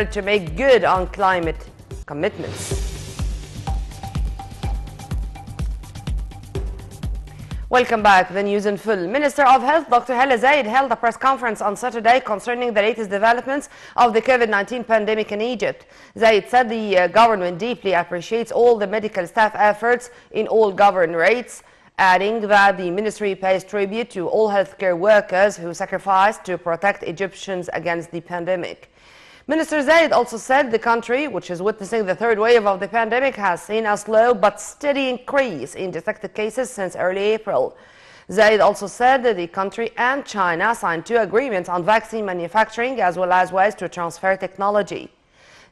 to make good on climate commitments. Welcome back. The news in full. Minister of Health Dr. Hala Zaid held a press conference on Saturday concerning the latest developments of the COVID-19 pandemic in Egypt. Zaid said the government deeply appreciates all the medical staff efforts in all governorates, adding that the ministry pays tribute to all healthcare workers who sacrificed to protect Egyptians against the pandemic. Minister Zaid also said the country, which is witnessing the third wave of the pandemic, has seen a slow but steady increase in detected cases since early April. Zaid also said that the country and China signed 2 agreements on vaccine manufacturing as well as ways to transfer technology.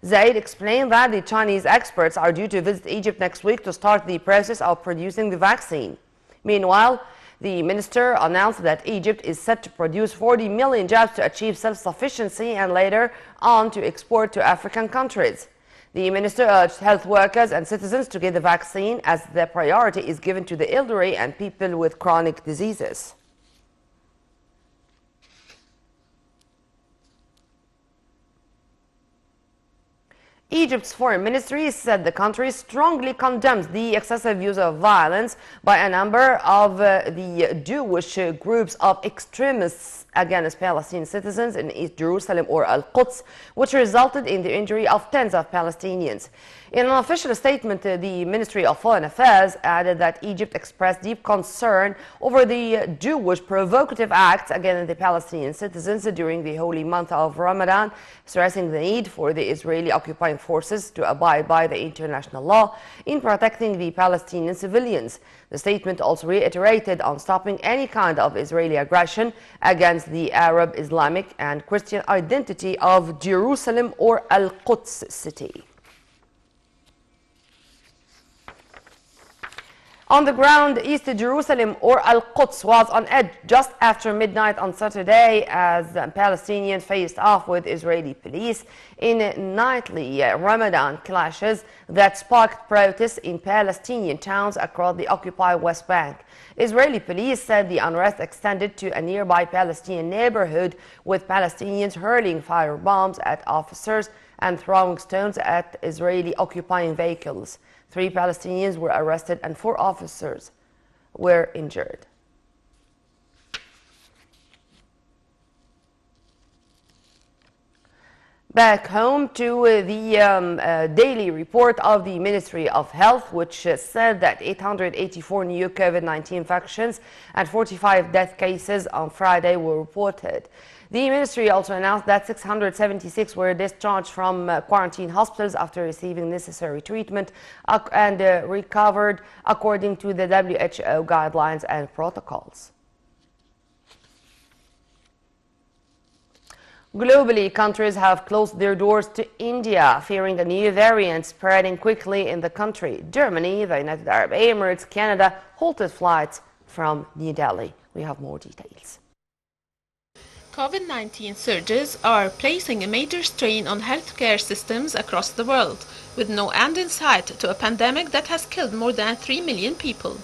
Zaid explained that the Chinese experts are due to visit Egypt next week to start the process of producing the vaccine. Meanwhile, the minister announced that Egypt is set to produce 40 million jabs to achieve self-sufficiency and later on to export to African countries. The minister urged health workers and citizens to get the vaccine as the priority is given to the elderly and people with chronic diseases. Egypt's foreign ministry said the country strongly condemns the excessive use of violence by a number of the Jewish groups of extremists against Palestinian citizens in East Jerusalem or Al-Quds, which resulted in the injury of tens of Palestinians. In an official statement, the Ministry of Foreign Affairs added that Egypt expressed deep concern over the Jewish provocative acts against the Palestinian citizens during the holy month of Ramadan, stressing the need for the Israeli occupying forces to abide by the international law in protecting the Palestinian civilians. The statement also reiterated on stopping any kind of Israeli aggression against the Arab, Islamic and Christian identity of Jerusalem or Al-Quds city. On the ground, East Jerusalem or Al-Quds was on edge just after midnight on Saturday as Palestinians faced off with Israeli police in nightly Ramadan clashes that sparked protests in Palestinian towns across the occupied West Bank. Israeli police said the unrest extended to a nearby Palestinian neighborhood, with Palestinians hurling fire bombs at officers and throwing stones at Israeli occupying vehicles. 3 Palestinians were arrested and 4 officers were injured. Back home to the daily report of the Ministry of Health, which said that 884 new COVID-19 infections and 45 death cases on Friday were reported. The ministry also announced that 676 were discharged from quarantine hospitals after receiving necessary treatment and recovered according to the WHO guidelines and protocols. Globally, countries have closed their doors to India, fearing a new variant spreading quickly in the country. Germany, the United Arab Emirates, Canada halted flights from New Delhi. We have more details. COVID-19 surges are placing a major strain on healthcare systems across the world, with no end in sight to a pandemic that has killed more than 3 million people.